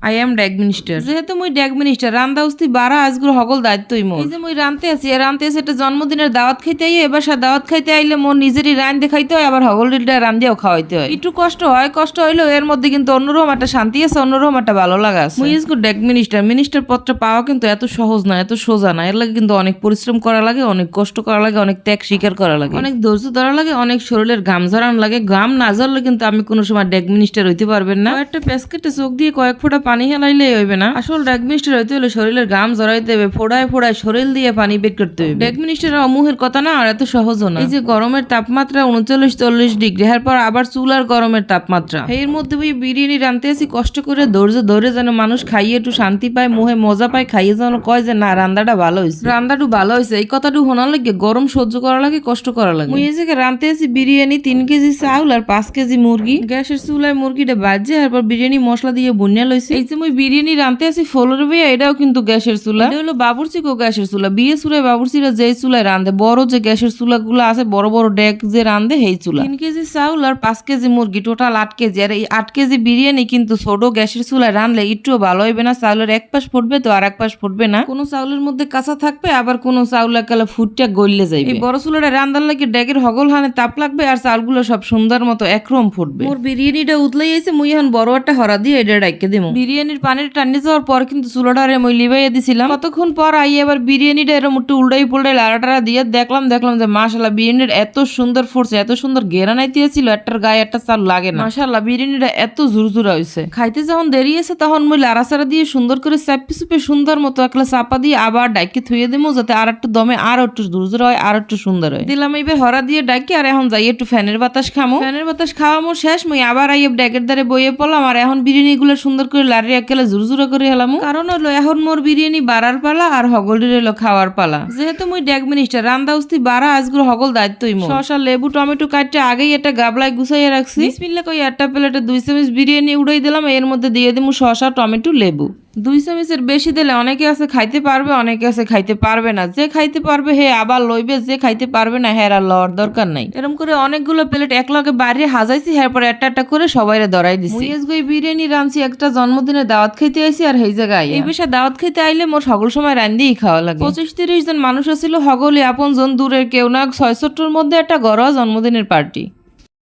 I am Dag minister. যেহেতু মুই Dag minister রান্দা উস্তি বারা আজগুলো হগল দায়িত্বই মোর। এই যে মুই রানতে আছি একটা জন্মদিনের দাওয়াত খাইতে আইয়ে এবার দাওয়াত খাইতে আইলে মোর নিজেরই রান দেখাইতে হয়, আবার হগল ডিলটা রান্দিয়াও খাওয়াইতে হয়। একটু কষ্ট হয়, কষ্ট হইলেও এর মধ্যে কিন্তু অন্যরকম একটা শান্তি আছে, অন্যরকম একটা ভালো লাগা আছে। মুই ইজগো ড্যাগ মিনিস্টার পদটা পাওয়া কিন্তু এত সহজ না, এত সোজা না। এর লাগে কিন্তু অনেক পরিশ্রম করা লাগে, অনেক কষ্ট করা লাগে, অনেক ত্যাগ স্বীকার করা লাগে, অনেক ধৈর্য ধরা লাগে, অনেক শরীরের ঘাম ঝরানো লাগে। ঘাম না ঝরলে কিন্তু আমি কোনো সময় ড্যাগ মিনিস্টার হইতে পারবেন না। একটা প্যাসকেটে চোখ দিয়ে কয়েক ফোঁটা পানি হেলাইলে হইবে না। আসল ড্যাগ মিনিস্টার হইতে হলে শরীরের ঘাম ঝরাইতে হবে, ফোড়ায় ফোড়ায় শরীর দিয়ে পানি বের করতে হবে। ড্যাগ মিনিস্টার অমুহের কথা না, আর এত সহজও না। এই যে গরমের তাপমাত্রা 39-40 ডিগ্রি, এরপর আবার চুলার গরমের তাপমাত্রা, এর মধ্যে ওই বিরিয়ানি রানতে আসি কষ্ট করে ধৈর্য ধরে, যেন মানুষ খাইয়ে একটু শান্তি পায়, মুহে মজা পায়, খাইয়ে যেন কয় যে না রান্দাটা ভালো হয়েছে, রান্দাটু ভালো হয়েছে। এই কথাটু শোনার লাগে গরম সহ্য করা লাগে, কষ্ট করা লাগে। মুই এই জায়গায় রানতে আসি বিরিয়ানি 3 কেজি চাউল আর 5 কেজি মুরগি। গ্যাসের চুলায় মুরগিটা বাজে, এরপর বিরিয়ানি মশলা দিয়ে বুনিয়া লইছে। এই যে মুই বিরিয়ানি রানতে আসি ফলোর ভাইয়া, এটাও কিন্তু গ্যাসের চুলা। এটা হলো বাবুর্চি কো গ্যাসের চুলা। বিয়ে চুলায় বাবুর্চিরা যেই চুলায় রান্ধে, বড় যে গ্যাসের চুলা গুলো আছে, বড় বড় ডেক যে রান্ধে, সেই চুলা। 3 কেজি চাউল আর 5 কেজি মুরগি, টোটাল 8 কেজি। আর এই 8 কেজি বিরিয়ানি কিন্তু ছোট গ্যাসের চুলায় রানলে একটুও ভালো হইবে না। চাউলের এক পাশ ফুটবে তো আর এক পাশ ফুটবে না, কোনো চাউলের মধ্যে কাঁচা থাকবে, আবার কোনো চাউল একালে ফুটটা গললে যাইবে। এই বড় চুলাটা রান্দার লাগে ডেকের হগল হানে তাপ লাগবে, আর চাউলগুলো সব সুন্দর মতো একরম ফুটবে। মোর বিরিয়ানিটা উতলাই আইছে, মুই এখন বড় একটা হরা দিয়ে এটা ডাইকে দিমু। বিরিয়ানির পানির টানি যাওয়ার পর কিন্তু চুলাটারে মই লিবাইয়া দিছিলাম। কতক্ষণ পর আই আবার বিরিয়ানিটা এরম একটু উল্টাই পুল্টাই লাড়াটারা দিয়ে দেখলাম যে মাশাআল্লাহ বিরিয়ানির এত সুন্দর ফুটছে, এত সুন্দর ঘেরান আইতেছিল, একটার গায়ে একটা চাল লাগে না। মাশাআল্লাহ বিরিয়ানিটা এত ঝুরঝুরা হইছে। খাইতে যখন দেরি আছে তখন মুই লাড়াচাড়া দিয়ে সুন্দর করে চাপি চুপে সুন্দর মতো একলা চাপা দিয়ে আবার ডাইকে থুয়ে দিমু, যাতে আর একটু দমে আর একটু ঝুরঝুরা হয়, আর একটু সুন্দর হয়। দিলাম এইবার হরা দিয়ে ডাকি, আর এখন যাই একটু ফ্যানের বাতাস খামো। ফ্যানের বাতাস খাওয়া মোর শেষ, মুই আবার আইয়ে ড্যাগের দ্বারে বইয়ে পড়লাম, আর এখন বিরিয়ানি গুলো সুন্দর করে লাড়ি একেলা ঝুরঝুরা করে হেলাম। কারণ হলো এখন মোর বিরিয়ানি বাড়ার পালা, আর হগলটির হলো খাওয়ার পালা। যেহেতু মুই ড্যাগ মিনিস্টার রান্দা উস্তি বাড়া আজগুলো হগল দায়িত্বই মোর। শসা লেবু টমেটো কাটতে আগেই একটা গাবলায় গুছাইয়া রাখছি। বিসমিল্লাহ কই একটা প্লেটে 2 চামচ বিরিয়ানি উড়াই দিলাম, এর মধ্যে দিয়ে দিমু শসা টমেটো লেবু। 2 চামচের বেশি দিলে অনেকে আছে খাইতে পারবে, অনেকে আছে খাইতে পারবে না। যে খাইতে পারবে হে আবার লইবে, যে খাইতে পারবে না হের আর লওয়ার দরকার নাই। এরকম করে অনেকগুলো প্লেট একলগে বাইরে হাজাইছি, এরপর একটা একটা করে সবাইরে ধরাই দিছি। মুই বিরিয়ানি রানছি একটা জন্মদিনে দাওয়াত খাইতে আইছি, আর এই জায়গায় এই বিষয়ে দাওয়াত খাইতে আইলে মোর সকল সময় রান্দিই খাওয়া লাগে। 25-30 জন মানুষ আছিল, হগলি আপন জন, দূরের কেউ না। 6-7টার মধ্যে একটা ঘরোয়া জন্মদিনের পার্টি।